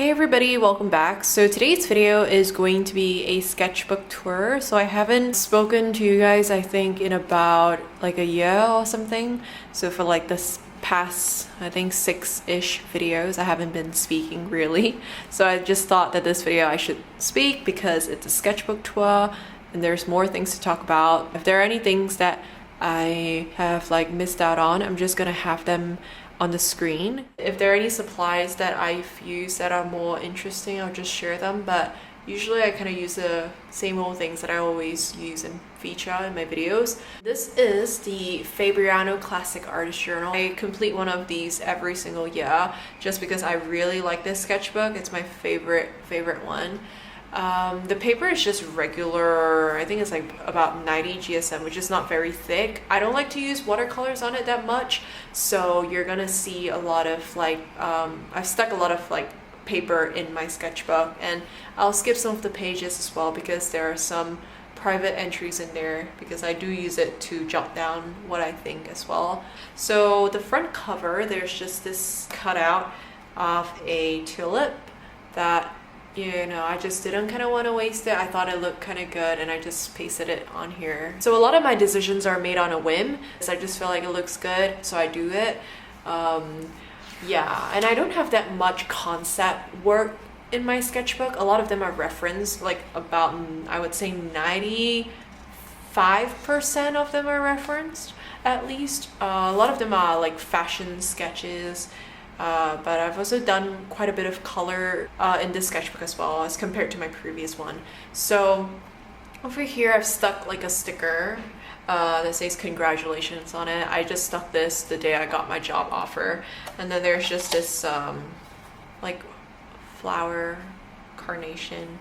Hey everybody, welcome back. So today's video is going to be a sketchbook tour. So I haven't spoken to you guys, I think, in about like a year or something. So for like this past, I think 6-ish videos, I haven't been speaking really. So I just thought that this video I should speak because it's a sketchbook tour and there's more things to talk about. If there are any things that I have like missed out on, I'm just gonna have them on the screen. If there are any supplies that I've used that are more interesting, I'll just share them, but usually I kind of use the same old things that I always use and feature in my videos. This is the Fabriano Classic Artist Journal. I complete one of these every single year just because I really like this sketchbook. It's my favorite one. The paper is just regular, I think it's like about 90 GSM, which is not very thick. I don't like to use watercolors on it that much, so you're gonna see a lot of like, I've stuck a lot of like paper in my sketchbook, and I'll skip some of the pages as well because there are some private entries in there because I do use it to jot down what I think as well. So the front cover, there's just this cutout of a tulip that, you know, I just didn't kind of want to waste it. I thought it looked kind of good and I just pasted it on here. So a lot of my decisions are made on a whim. So I just feel like it looks good, so I do it. Yeah, and I don't have that much concept work in my sketchbook. A lot of them are referenced, like about, I would say 95% of them are referenced at least. A lot of them are like fashion sketches. But I've also done quite a bit of color in this sketchbook as well as compared to my previous one. So over here I've stuck like a sticker that says congratulations on it. I just stuck this the day I got my job offer. And then there's just this like flower carnation.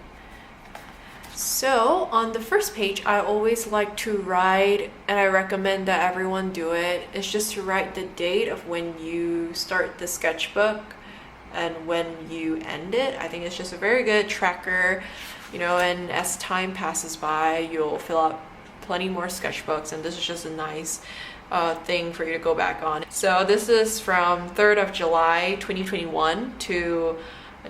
So on the first page, I always like to write, and I recommend that everyone do it, is just to write the date of when you start the sketchbook and when you end it. I think it's just a very good tracker, you know, and as time passes by, you'll fill out plenty more sketchbooks, and this is just a nice thing for you to go back on. So this is from 3rd of July 2021 to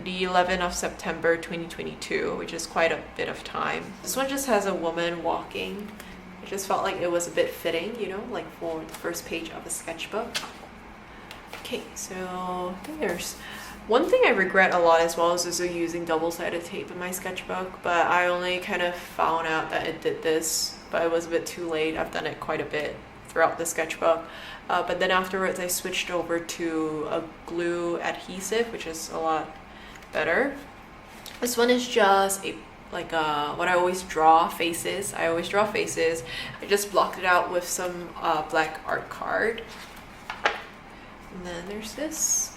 the 11th of September 2022, which is quite a bit of time. This one just has a woman walking. I just felt like it was a bit fitting, you know, like for the first page of a sketchbook. Okay, so I think there's one thing I regret a lot as well is also using double-sided tape in my sketchbook, but I only kind of found out that it did this, but it was a bit too late. I've done it quite a bit throughout the sketchbook. But then afterwards I switched over to a glue adhesive, which is a lot better. This one is just a like what I always draw, faces. I always draw faces. I just blocked it out with some black art card. And then there's this.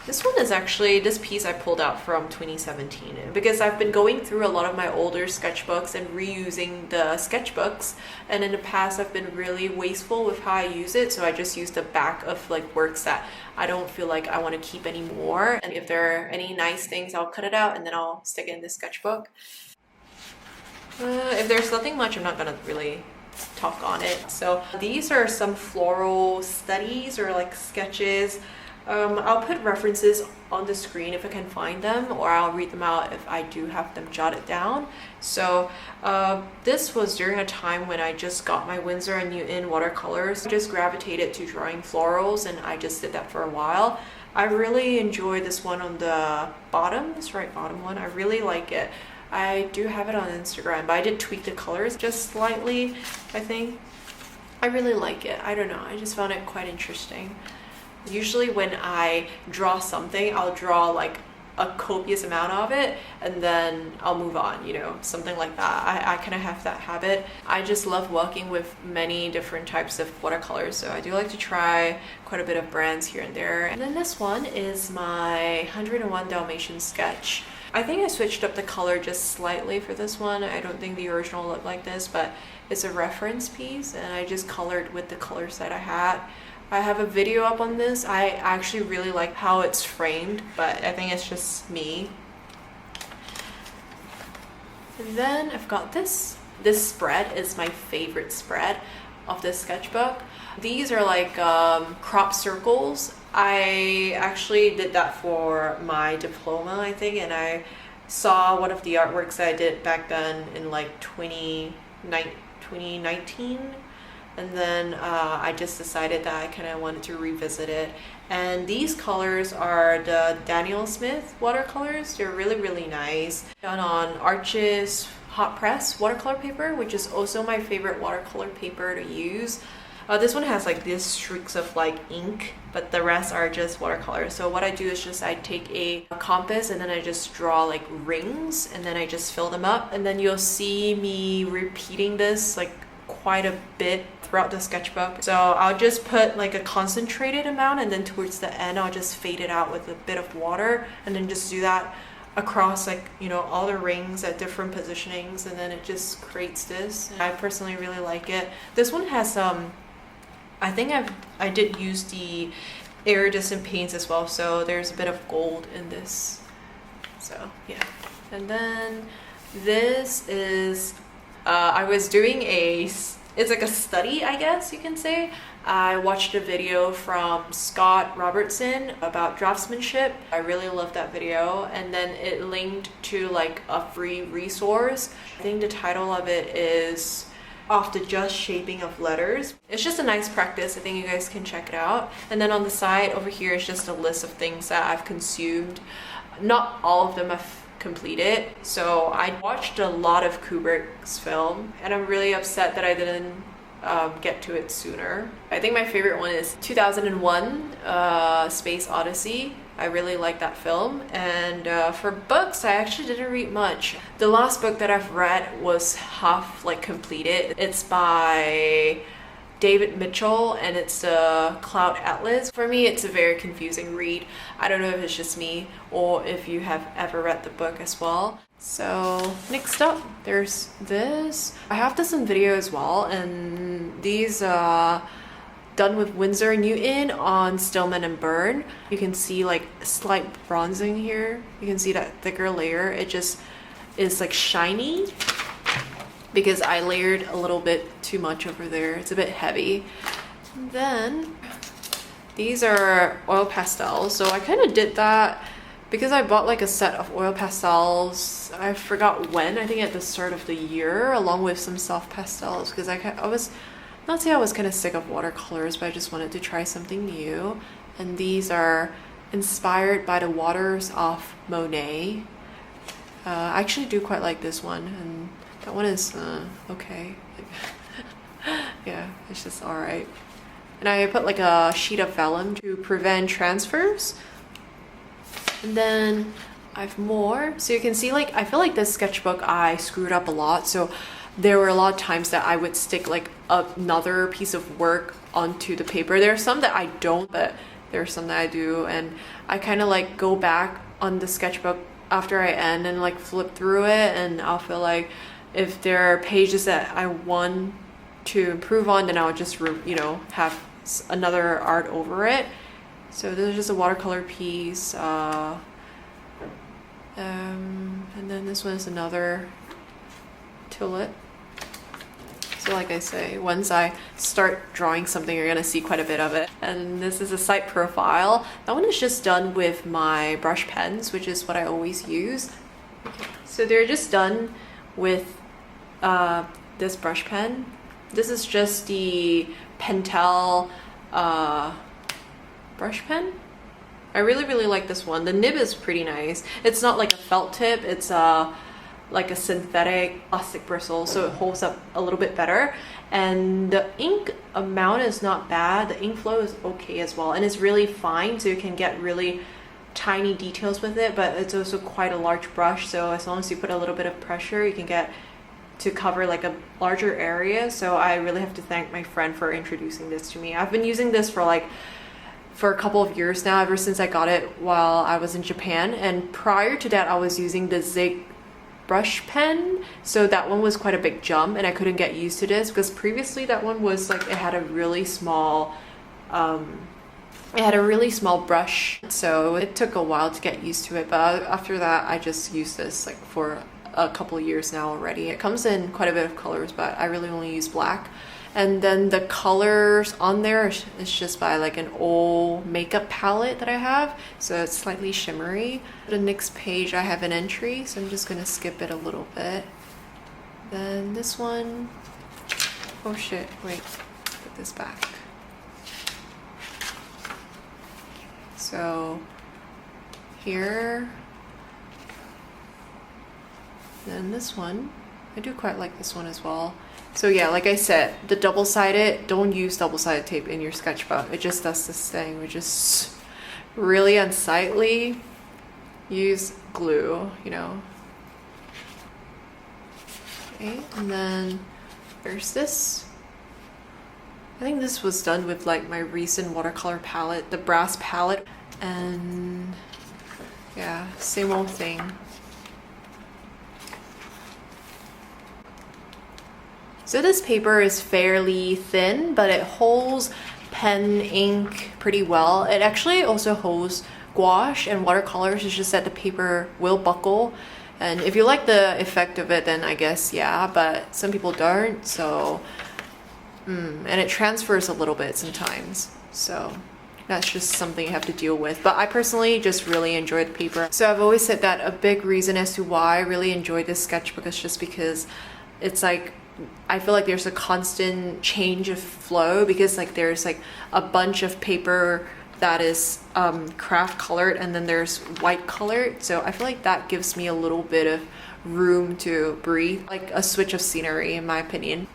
This one is actually, this piece I pulled out from 2017 because I've been going through a lot of my older sketchbooks and reusing the sketchbooks, and in the past I've been really wasteful with how I use it, so I just use the back of like works that I don't feel like I want to keep anymore, and if there are any nice things I'll cut it out and then I'll stick it in the sketchbook. If there's nothing much, I'm not gonna really talk on it. So these are some Floral Studies or like sketches. I'll put references on the screen if I can find them, or I'll read them out if I do have them jotted down. So this was during a time when I just got my Winsor & Newton watercolors. I just gravitated to drawing florals, and I just did that for a while. I really enjoy this one on the bottom, this right bottom one. I really like it. I do have it on Instagram, but I did tweak the colors just slightly, I think. I really like it. I don't know, I just found it quite interesting. Usually when I draw something, I'll draw like a copious amount of it and then I'll move on, you know, something like that. I kind of have that habit. I just love working with many different types of watercolors, so I do like to try quite a bit of brands here and there. And then this one is my 101 Dalmatian Sketch. I think I switched up the color just slightly for this one. I don't think the original looked like this, but it's a reference piece and I just colored with the colors that I had. I have a video up on this. I actually really like how it's framed, but I think it's just me. And then I've got this. This spread is my favorite spread. of this sketchbook. These are like crop circles. I actually did that for my diploma, I think, and I saw one of the artworks that I did back then in like 2019, and then I just decided that I kind of wanted to revisit it. And these colors are the Daniel Smith watercolors. They're really nice, done on Arches hot press watercolor paper, which is also my favorite watercolor paper to use. This one has like these streaks of like ink, but the rest are just watercolor. So what I do is just I take a compass and then I just draw like rings and then I just fill them up, and then you'll see me repeating this like quite a bit throughout the sketchbook. So I'll just put like a concentrated amount, and then towards the end I'll just fade it out with a bit of water, and then just do that across like, you know, all the rings at different positionings, and then it just creates this. And I personally really like it. This one has I think I did use the iridescent paints as well, so there's a bit of gold in this. So yeah. And then this is I was doing it's like a study, I guess you can say. I watched a video from Scott Robertson about draftsmanship. I really loved that video, and then it linked to like a free resource. I think the title of it is Off the Just Shaping of Letters. It's just a nice practice. I think you guys can check it out. And then on the side over here is just a list of things that I've consumed. Not all of them I've completed. So I watched a lot of Kubrick's film, and I'm really upset that I didn't get to it sooner. I think my favorite one is 2001 Space Odyssey. I really like that film. And for books, I actually didn't read much. The last book that I've read was half like completed. It's by David Mitchell, and it's the Cloud Atlas. For me, it's a very confusing read. I don't know if it's just me or if you have ever read the book as well. So next up, there's this. I have this in video as well, and these are done with Winsor & Newton on Stillman and Byrne. You can see like slight bronzing here. You can see that thicker layer. It just is like shiny because I layered a little bit too much over there. It's a bit heavy. And then these are oil pastels. So I kind of did that because I bought like a set of oil pastels. I forgot when, I think at the start of the year, along with some soft pastels, because I was, not say I was kind of sick of watercolors, but I just wanted to try something new. And these are inspired by the waters of Monet. I actually do quite like this one, and that one is okay. Yeah, it's just alright. And I put like a sheet of vellum to prevent transfers. And then I have more. So you can see, like, I feel like this sketchbook I screwed up a lot. So there were a lot of times that I would stick like another piece of work onto the paper. There are some that I don't, but there are some that I do. And I kind of like go back on the sketchbook after I end and like flip through it, and I'll feel like if there are pages that I want to improve on, then I'll just have another art over it. So this is just a watercolor piece, and then this one is another tulip. So like I say, once I start drawing something, you're gonna see quite a bit of it. And this is a site profile. That one is just done with my brush pens, which is what I always use. Okay. So they're just done with this brush pen. This is just the Pentel brush pen. I really like this one. The nib is pretty nice. It's not like a felt tip, it's like a synthetic plastic bristle, so it holds up a little bit better. And the ink amount is not bad. The ink flow is okay as well, and it's really fine, so you can get really tiny details with it, but it's also quite a large brush, so as long as you put a little bit of pressure, you can get to cover like a larger area. So I really have to thank my friend for introducing this to me. I've been using this for a couple of years now, ever since I got it while I was in Japan. And prior to that, I was using the Zig brush pen, so that one was quite a big jump, and I couldn't get used to this because previously that one was like, it had a really small brush, so it took a while to get used to it. But after that, I just used this like for a couple of years now already. It comes in quite a bit of colors, but I really only use black. And then the colors on there is just by like an old makeup palette that I have, so it's slightly shimmery. The next page I have an entry, so I'm just gonna skip it a little bit. Then this one, oh shit, wait, put this back. So here, then this one, I do quite like this one as well. So yeah, like I said, the double-sided, don't use double-sided tape in your sketchbook. It just does this thing, which is really unsightly. Use glue, you know. Okay, and then there's this. I think this was done with like my recent watercolor palette, the brass palette. And yeah, same old thing. So this paper is fairly thin, but it holds pen ink pretty well. It actually also holds gouache and watercolors. It's just that the paper will buckle. And if you like the effect of it, then I guess yeah, but some people don't. So, and it transfers a little bit sometimes. So that's just something you have to deal with. But I personally just really enjoy the paper. So I've always said that a big reason as to why I really enjoy this sketchbook is just because it's like, I feel like there's a constant change of flow, because like there's like a bunch of paper that is craft colored and then there's white colored. So I feel like that gives me a little bit of room to breathe, like a switch of scenery in my opinion.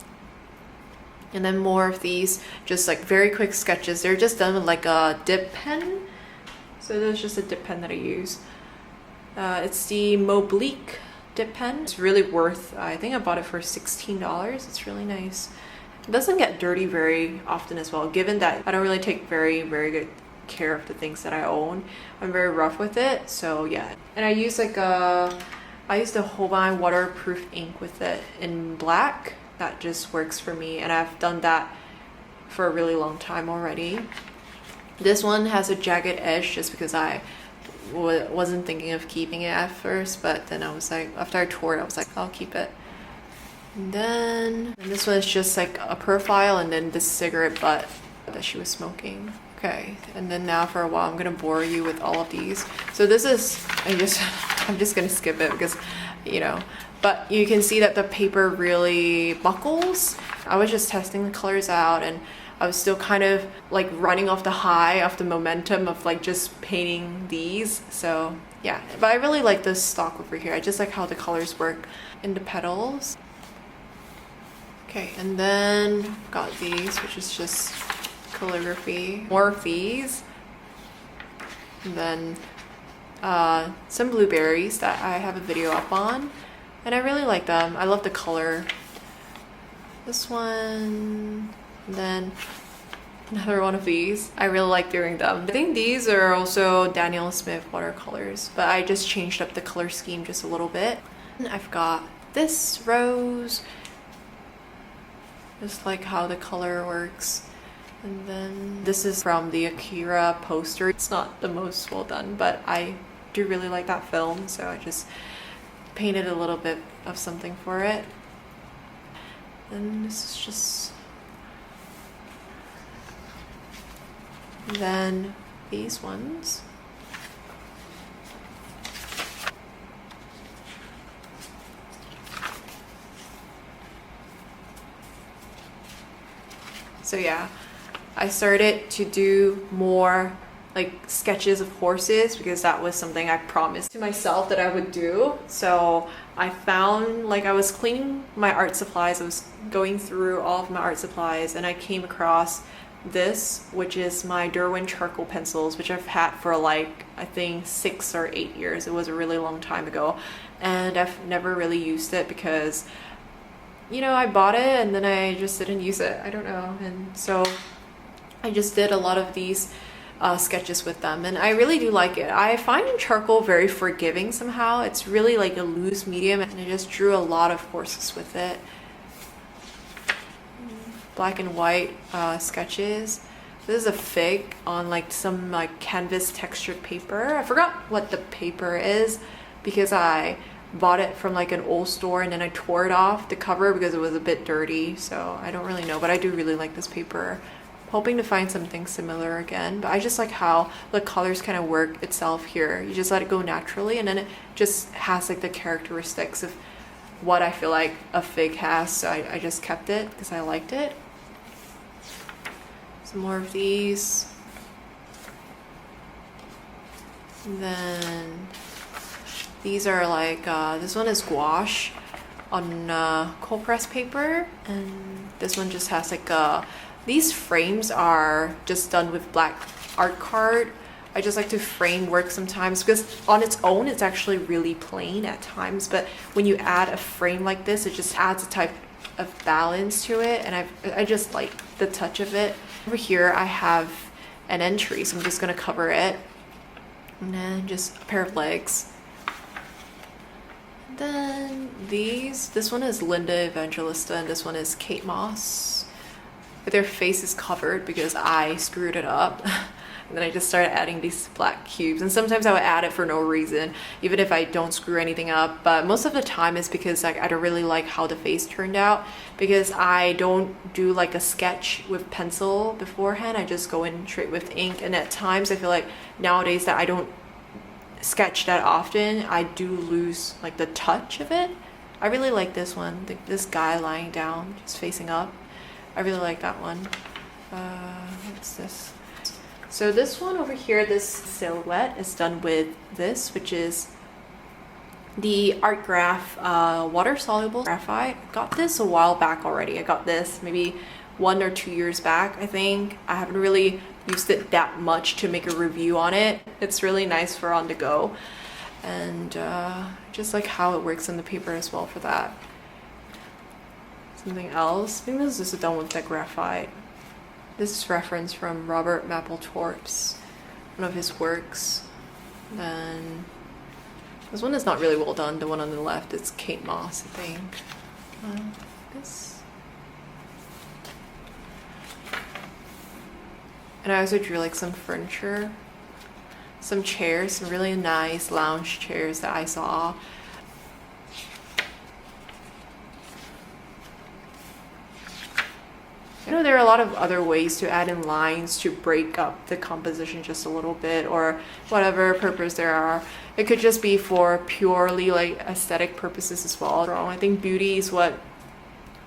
And then more of these just like very quick sketches. They're just done with like a dip pen. So there's just a dip pen that I use. It's the Mobley Dip Pen. It's really worth, I think I bought it for $16. It's really nice. It doesn't get dirty very often as well, given that I don't really take very good care of the things that I own. I'm very rough with it, so yeah. And I use like I use the Holbein waterproof ink with it in black. That just works for me, and I've done that for a really long time already. This one has a jagged edge just because I wasn't thinking of keeping it at first, but then I was like, after I tore it, I was like, I'll keep it. And then this one is just like a profile, and then this cigarette butt that she was smoking. Okay, and then now for a while I'm gonna bore you with all of these. So this is, I'm just gonna skip it because, you know, but you can see that the paper really buckles. I was just testing the colors out, and I was still kind of like running off the high of the momentum of like just painting these. So yeah, but I really like this stock over here. I just like how the colors work in the petals. Okay, and then got these, which is just calligraphy. More of these. And then some blueberries that I have a video up on. And I really like them. I love the color. This one. And then another one of these. I really like doing them. I think these are also Daniel Smith watercolors, but I just changed up the color scheme just a little bit. And I've got this rose. Just like how the color works. And then this is from the Akira poster. It's not the most well done, but I do really like that film, so I just painted a little bit of something for it. And this is just... Then these ones. So yeah, I started to do more like sketches of horses because that was something I promised to myself that I would do. So I found, like, I was cleaning my art supplies, I was going through all of my art supplies, and I came across this, which is my Derwin charcoal pencils, which I've had for like I think 6 or 8 years. It was a really long time ago, and I've never really used it because, you know, I bought it and then I just didn't use it. I don't know. And so I just did a lot of these sketches with them, and I really do like it. I find charcoal very forgiving somehow. It's really like a loose medium, and I just drew a lot of horses with it. Black and white sketches. This is a fig on like some like canvas textured paper. I forgot what the paper is because I bought it from like an old store and then I tore it off the cover because it was a bit dirty, so I don't really know, but I do really like this paper. Hoping to find something similar again, but I just like how the colors kind of work itself here. You just let it go naturally and then it just has like the characteristics of what I feel like a fig has, so I just kept it because I liked it. Some more of these. And then these are like, this one is gouache on cold press paper, and this one just has like these frames are just done with black art card. I just like to frame work sometimes because on its own it's actually really plain at times, but when you add a frame like this, it just adds a type of balance to it, and I just like the touch of it. Over here I have an entry, so I'm just gonna cover it, and then just a pair of legs. And then this one is Linda Evangelista and this one is Kate Moss. But their face is covered because I screwed it up. And then I just started adding these black cubes, and sometimes I would add it for no reason, even if I don't screw anything up, but most of the time it's because like I don't really like how the face turned out, because I don't do like a sketch with pencil beforehand. I just go in straight with ink, and at times I feel like nowadays that I don't sketch that often, I do lose like the touch of it. I really like this one, this guy lying down just facing up. I really like that one. What's this? So this one over here, this silhouette is done with this, which is the Art Graph water soluble graphite. I got this a while back already. I got this maybe 1 or 2 years back, I think. I haven't really used it that much to make a review on it. It's really nice for on the go, and just like how it works on the paper as well for that. Something else, I think this is done with that graphite. This is reference from Robert Mapplethorpe's, one of his works. Then this one is not really well done, the one on the left, it's Kate Moss, I think. This. And I also drew like some furniture, some chairs, some really nice lounge chairs that I saw. I know there are a lot of other ways to add in lines to break up the composition just a little bit, or whatever purpose there are. It could just be for purely like aesthetic purposes as well. I think beauty is what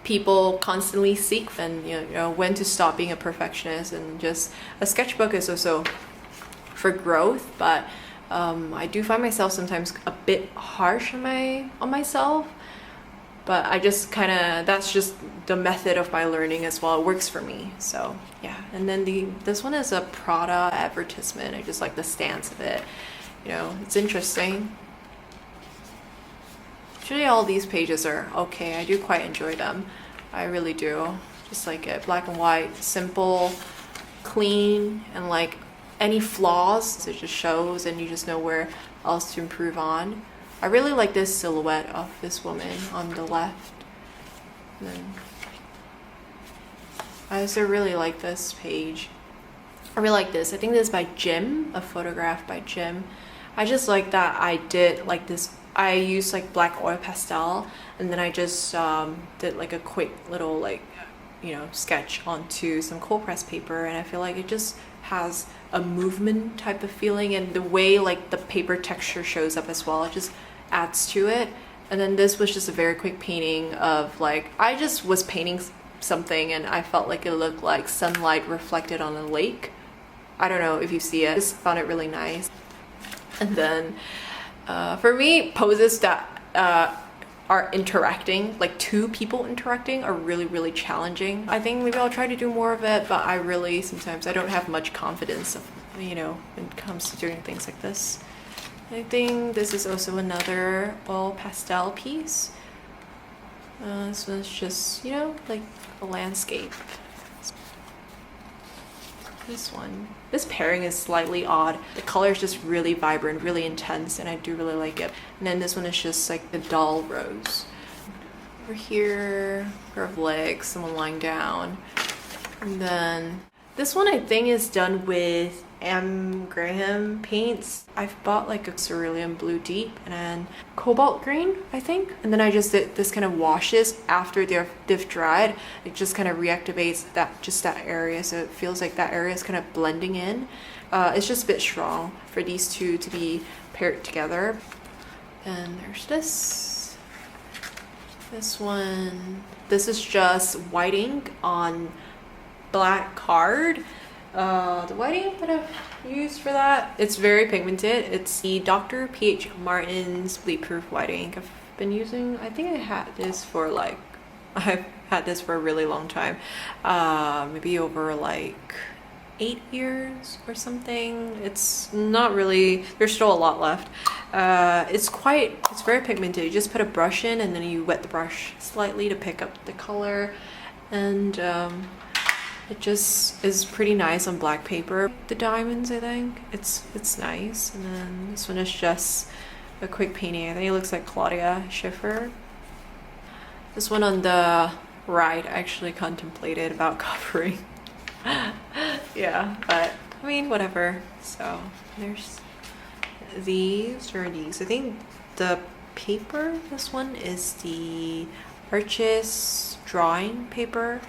people constantly seek, and you know when to stop being a perfectionist, and just a sketchbook is also for growth, but I do find myself sometimes a bit harsh on myself. But I just kind of, that's just the method of my learning as well. It works for me, so yeah. And then this one is a Prada Advertisement. I just like the stance of it. You know, it's interesting. Actually, all these pages are okay. I do quite enjoy them. I really do. Just like it. Black and white, simple, clean, and like any flaws, it just shows, and you just know where else to improve on. I really like this silhouette of this woman on the left. And then I also really like this page. I really like this. I think this is by Jim, a photograph by Jim. I just like that I did like this. I used like black oil pastel, and then I just did like a quick little like, you know, sketch onto some cold press paper, and I feel like it just has a movement type of feeling, and the way like the paper texture shows up as well, it just adds to it. And then this was just a very quick painting of like, I just was painting something and I felt like it looked like sunlight reflected on a lake. I don't know if you see it. I just found it really nice. And then for me, poses that are interacting, like two people interacting, are really challenging. I think maybe I'll try to do more of it, but I really sometimes I don't have much confidence of, you know, when it comes to doing things like this. I think this is also another oil pastel piece. This one's just, you know, like a landscape. This pairing is slightly odd. The color is just really vibrant, really intense, and I do really like it. And then this one is just like a dull rose. Over here, pair of legs, someone lying down. And then This one I think is done with Graham paints. I've bought like a cerulean blue deep and then cobalt green, I think. And then I just did this kind of washes after they've dried. It just kind of reactivates that area, so it feels like that area is kind of blending in. It's just a bit strong for these two to be paired together. And there's this one. This is just white ink on black card. The white ink that I've used for that, it's very pigmented. It's the Dr. P.H. Martin's Bleed Proof white ink I've been using. I think I've had this for a really long time. Maybe over like 8 years or something. It's not really, there's still a lot left. It's very pigmented. You just put a brush in and then you wet the brush slightly to pick up the color, and it just is pretty nice on black paper. The diamonds, I think it's nice. And then this one is just a quick painting. I think it looks like Claudia Schiffer. This one on the right I actually contemplated about covering. Yeah, but I mean, whatever. So there's these. I think the paper, this one is the Arches drawing paper.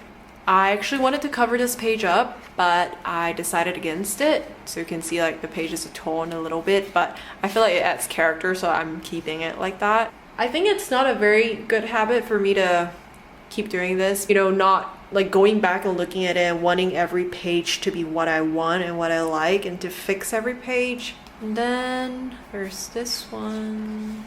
I actually wanted to cover this page up, but I decided against it. So you can see like the pages are torn a little bit, but I feel like it adds character, so I'm keeping it like that. I think it's not a very good habit for me to keep doing this, you know, not like going back and looking at it and wanting every page to be what I want and what I like and to fix every page. And then there's this one.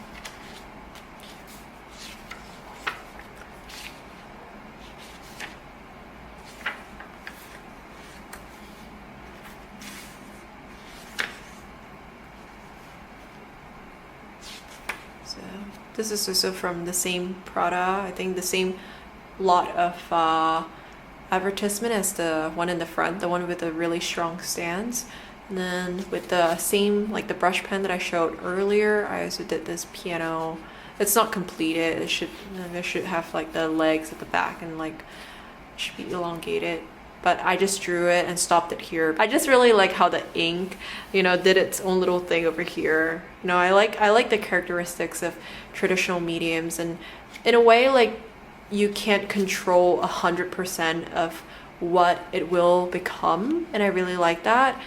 So this is also from the same Prada, I think the same lot of advertisement as the one in the front, the one with the really strong stands. And then with the same, like the brush pen that I showed earlier, I also did this piano. It's not completed. It should have like the legs at the back and like it should be elongated. But I just drew it and stopped it here. I just really like how the ink, you know, did its own little thing over here. You know, I like the characteristics of traditional mediums, and in a way, like, you can't control 100% of what it will become, and I really like that.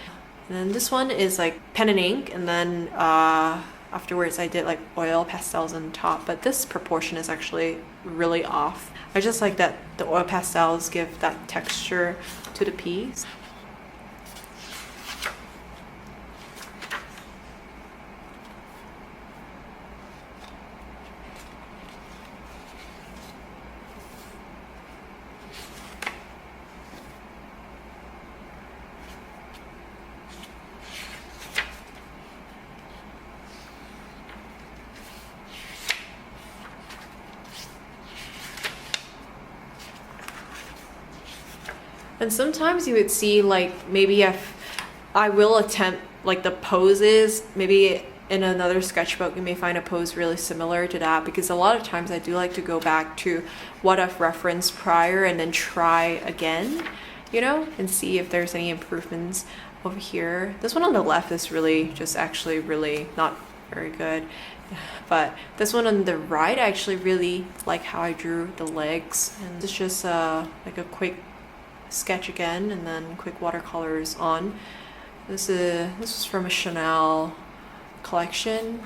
And then this one is like pen and ink, and then afterwards I did like oil pastels on top, but this proportion is actually really off. I just like that the oil pastels give that texture to the piece. And sometimes you would see like maybe if I will attempt like the poses, maybe in another sketchbook you may find a pose really similar to that, because a lot of times I do like to go back to what I've referenced prior and then try again, you know, and see if there's any improvements over here. This one on the left is really just actually really not very good, but this one on the right I actually really like how I drew the legs. And it's just like a quick sketch again, and then quick watercolors on. This is from a Chanel collection.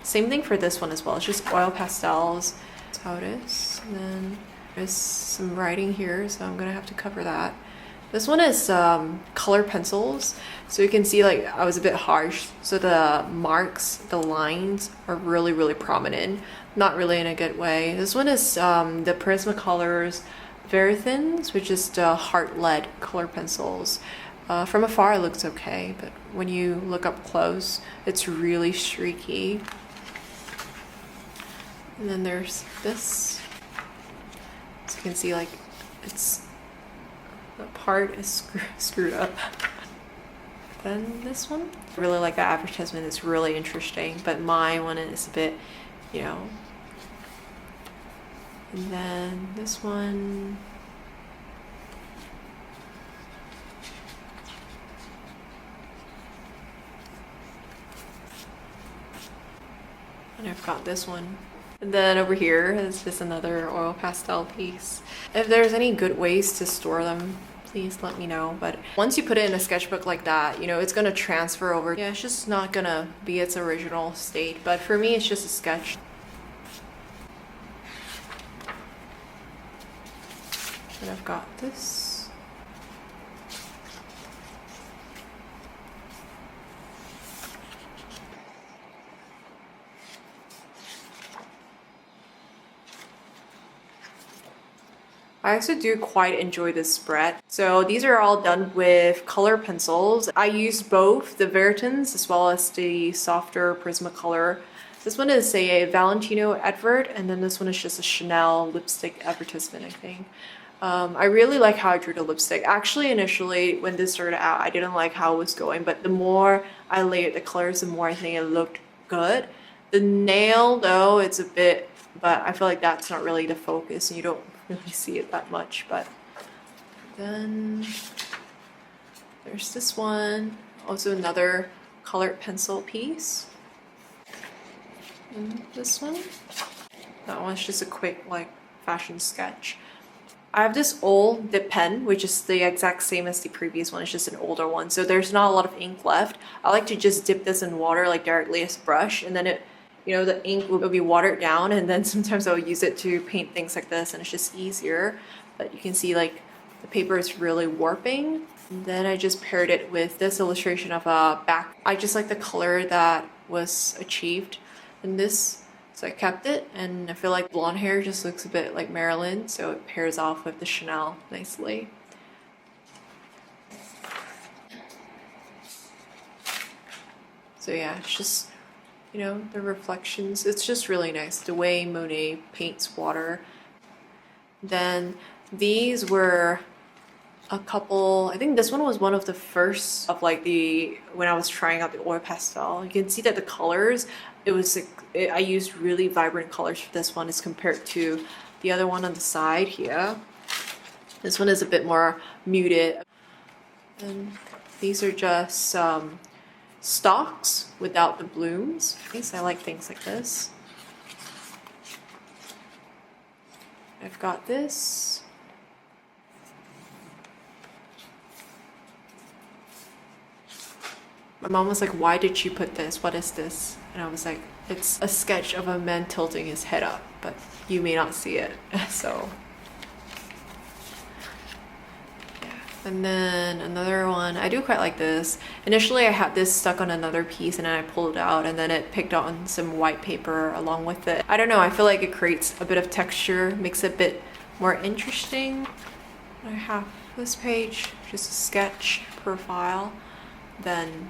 Same thing for this one as well. It's just oil pastels. That's how it is. And then there's some writing here, so I'm gonna have to cover that. This one is color pencils, so you can see like I was a bit harsh, so the marks, the lines are really prominent, not really in a good way. This one is the Prismacolors very thins, which is the heart lead color pencils. From afar it looks okay, but when you look up close it's really streaky. And then there's this, so you can see like it's, the part is screwed up. Then this one, I really like that advertisement. It's really interesting, but my one is a bit, you know. And then this one, And I've got this one. And then over here is just another oil pastel piece. If there's any good ways to store them, please let me know. But once you put it in a sketchbook like that, you know, it's gonna transfer over. Yeah, it's just not gonna be its original state. But for me, it's just a sketch. And I've got this. I also do quite enjoy this spread. So these are all done with color pencils. I use both the Veritons as well as the softer Prismacolor. This one is a Valentino advert, and then this one is just a Chanel lipstick advertisement, I think. I really like how I drew the lipstick. Actually, initially, when this started out, I didn't like how it was going, but the more I layered the colors, the more I think it looked good. The nail, though, it's a bit, but I feel like that's not really the focus, and you don't really see it that much. But then there's this one, also another colored pencil piece. And this one, that one's just a quick like fashion sketch. I have this old dip pen, which is the exact same as the previous one. It's just an older one, so there's not a lot of ink left. I like to just dip this in water like directly as a brush, and then it, you know, the ink will be watered down, and then sometimes I'll use it to paint things like this, and it's just easier. But you can see like the paper is really warping. And then I just paired it with this illustration of a back. I just like the color that was achieved in this, so I kept it, and I feel like blonde hair just looks a bit like Marilyn, so it pairs off with the Chanel nicely. So yeah, it's just, you know, the reflections, it's just really nice the way Monet paints water. Then these were a couple, I think this one was one of the first of like when I was trying out the oil pastel. You can see that the colors, it was like, I used really vibrant colors for this one as compared to the other one on the side here. This one is a bit more muted. And these are just stalks without the blooms. At least I like things like this. I've got this. My mom was like, why did you put this? What is this? And I was like, it's a sketch of a man tilting his head up, but you may not see it. So yeah. And then another one, I do quite like this. Initially I had this stuck on another piece, and then I pulled it out, and then it picked on some white paper along with it. I don't know, I feel like it creates a bit of texture, makes it a bit more interesting. I have this page, just a sketch profile. Then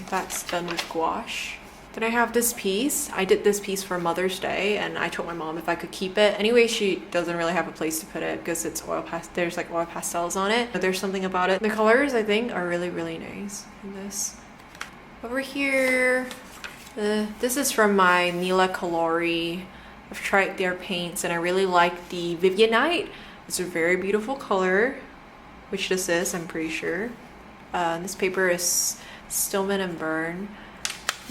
that's done with gouache. Then I have this piece. I did this piece for Mother's Day, and I told my mom if I could keep it. Anyway, she doesn't really have a place to put it because it's there's like oil pastels on it. But there's something about it. The colors, I think, are really, really nice in this. Over here, this is from my Mila Colori. I've tried their paints, and I really like the Vivianite. It's a very beautiful color, which this is, I'm pretty sure. This paper is Stillman and Burn,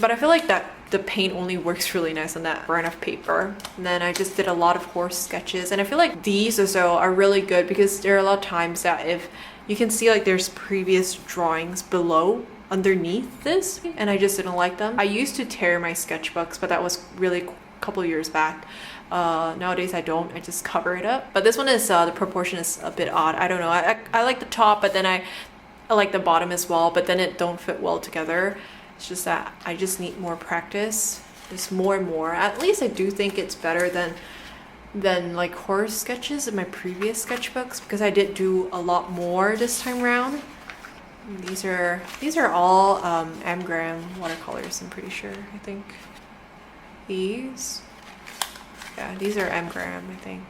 but I feel like that the paint only works really nice on that brand of paper. And then I just did a lot of horse sketches, and I feel like these also are really good because there are a lot of times that if you can see like there's previous drawings below underneath this, and I just didn't like them. I used to tear my sketchbooks, but that was really a couple years back. Nowadays I don't, I just cover it up. But this one is the proportion is a bit odd. I don't know, I like the top, but then I like the bottom as well, but then it don't fit well together. It's just that I just need more practice, just more and more. At least I do think it's better than like horse sketches in my previous sketchbooks, because I did do a lot more this time around. These are all Amgram watercolors, I'm pretty sure. I think these, yeah, these are Amgram, I think.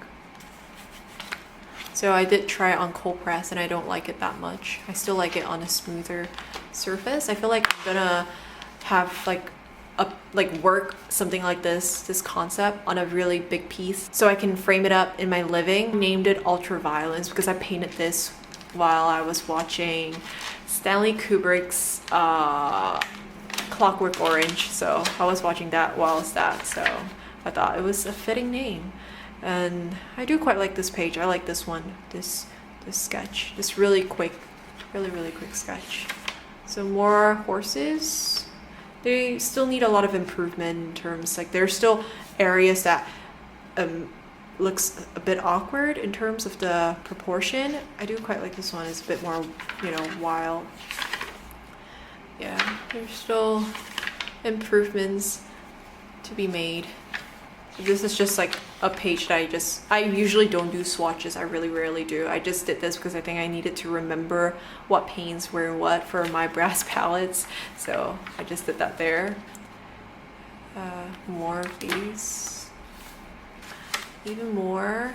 So I did try it on cold press, and I don't like it that much. I still like it on a smoother surface. I feel like I'm gonna have work something like this concept on a really big piece, so I can frame it up in my living. I named it Ultraviolence because I painted this while I was watching Stanley Kubrick's Clockwork Orange, so I was watching that whilst that, so I thought it was a fitting name. And I do quite like this page. I like this one, this sketch, this really quick sketch. So more horses. They still need a lot of improvement in terms, like there's still areas that looks a bit awkward in terms of the proportion. I do quite like this one. It's a bit more, you know, wild. Yeah, there's still improvements to be made. This is just like a page that I usually don't do swatches. I really rarely do. I just did this because I think I needed to remember what paints were what for my brass palettes. So I just did that there. More of these. Even more.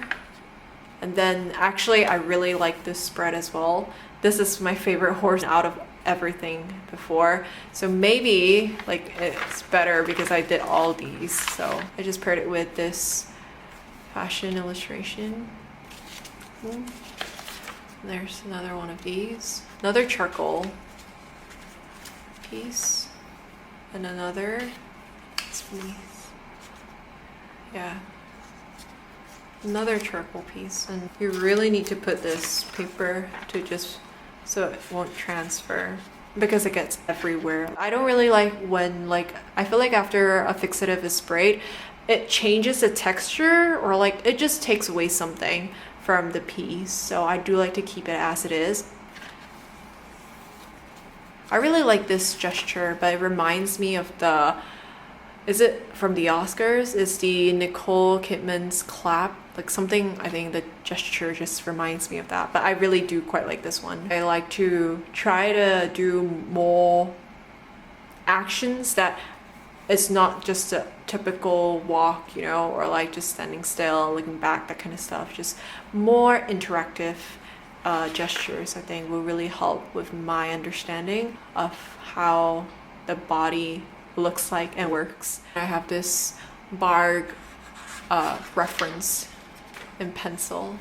And then actually I really like this spread as well. This is my favorite horse out of everything before, so maybe like it's better because I did all these. So I just paired it with this fashion illustration. There's another one of these, another charcoal piece, and another piece. Yeah, another charcoal piece. And you really need to put this paper to just so it won't transfer because it gets everywhere. I don't really like when, like, I feel like after a fixative is sprayed, it changes the texture, or like it just takes away something from the piece. So I do like to keep it as it is. I really like this gesture, but it reminds me of the, is it from the Oscars? Is the Nicole Kidman's clap? Like something, I think the gesture just reminds me of that, but I really do quite like this one. I like to try to do more actions that it's not just a typical walk, you know, or like just standing still, looking back, that kind of stuff. Just more interactive gestures, I think, will really help with my understanding of how the body looks like and works. I have this Barg reference in pencil.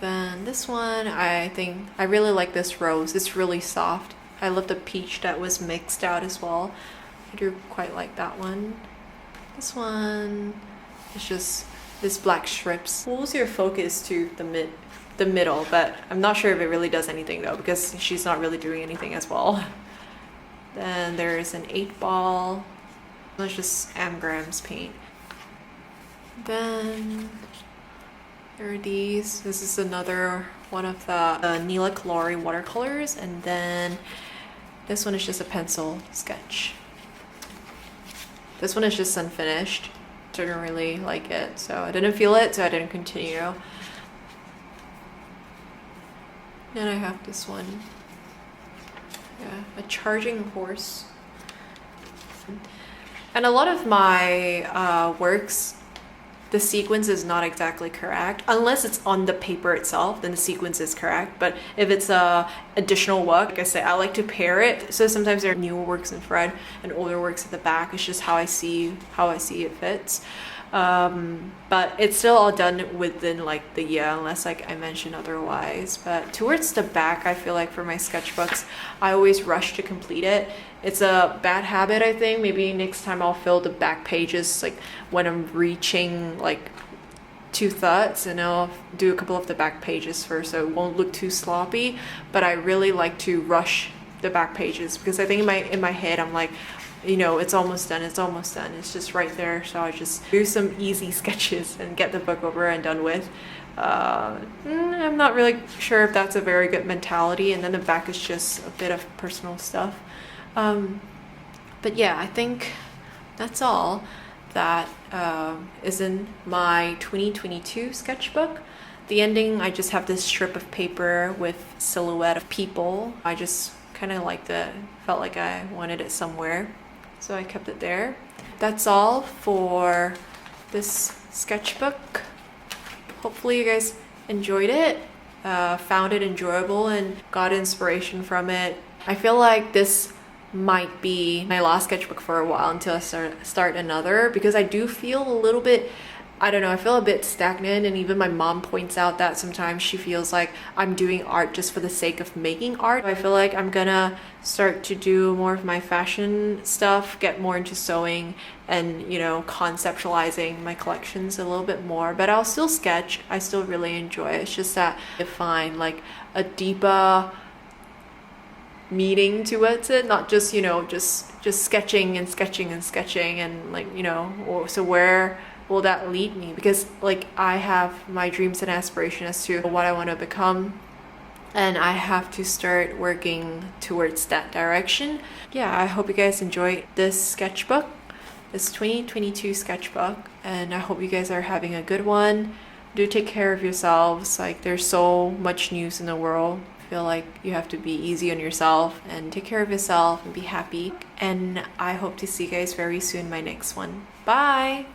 Then this one, I think I really like this rose. It's really soft. I love the peach that was mixed out as well. I do quite like that one. This one is just this black strips. Pulls your focus to the middle, but I'm not sure if it really does anything though, because she's not really doing anything as well. Then there's an 8-ball. That's just Amgram's paint. Then there are these. This is another one of the Nila Kalori watercolors, and then this one is just a pencil sketch. This one is just unfinished. Didn't really like it, so I didn't feel it, so I didn't continue. Then I have this one. Yeah, a charging horse. And a lot of my works, the sequence is not exactly correct. Unless it's on the paper itself, then the sequence is correct. But if it's additional work, like I said, I like to pair it. So sometimes there are newer works in front and older works at the back. It's just how I see it fits. But it's still all done within like the year, unless like I mentioned otherwise. But towards the back, I feel like for my sketchbooks, I always rush to complete it. It's a bad habit, I think. Maybe next time I'll fill the back pages like when I'm reaching like 2/3, and I'll do a couple of the back pages first so it won't look too sloppy. But I really like to rush the back pages because I think in my head I'm like, you know, it's almost done, it's just right there. So I just do some easy sketches and get the book over and done with. I'm not really sure if that's a very good mentality, and then the back is just a bit of personal stuff. But yeah, I think that's all that is in my 2022 sketchbook. The ending, I just have this strip of paper with silhouette of people. I just kind of liked it, felt like I wanted it somewhere, so I kept it there. That's all for this sketchbook. Hopefully you guys enjoyed it, found it enjoyable, and got inspiration from it. I feel like this might be my last sketchbook for a while until I start another, because I do feel a little bit I don't know, I feel a bit stagnant, and even my mom points out that sometimes she feels like I'm doing art just for the sake of making art. I feel like I'm gonna start to do more of my fashion stuff, get more into sewing and, you know, conceptualizing my collections a little bit more. But I'll still sketch. I still really enjoy it. It's just that I find like a deeper meaning towards it, not just, you know, just sketching and sketching and sketching and like, you know, so where will that lead me? Because like I have my dreams and aspirations as to what I want to become, and I have to start working towards that direction. Yeah, I hope you guys enjoyed this sketchbook, this 2022 sketchbook, and I hope you guys are having a good one. Do take care of yourselves. Like, there's so much news in the world. I feel like you have to be easy on yourself and take care of yourself and be happy. And I hope to see you guys very soon in my next one. Bye!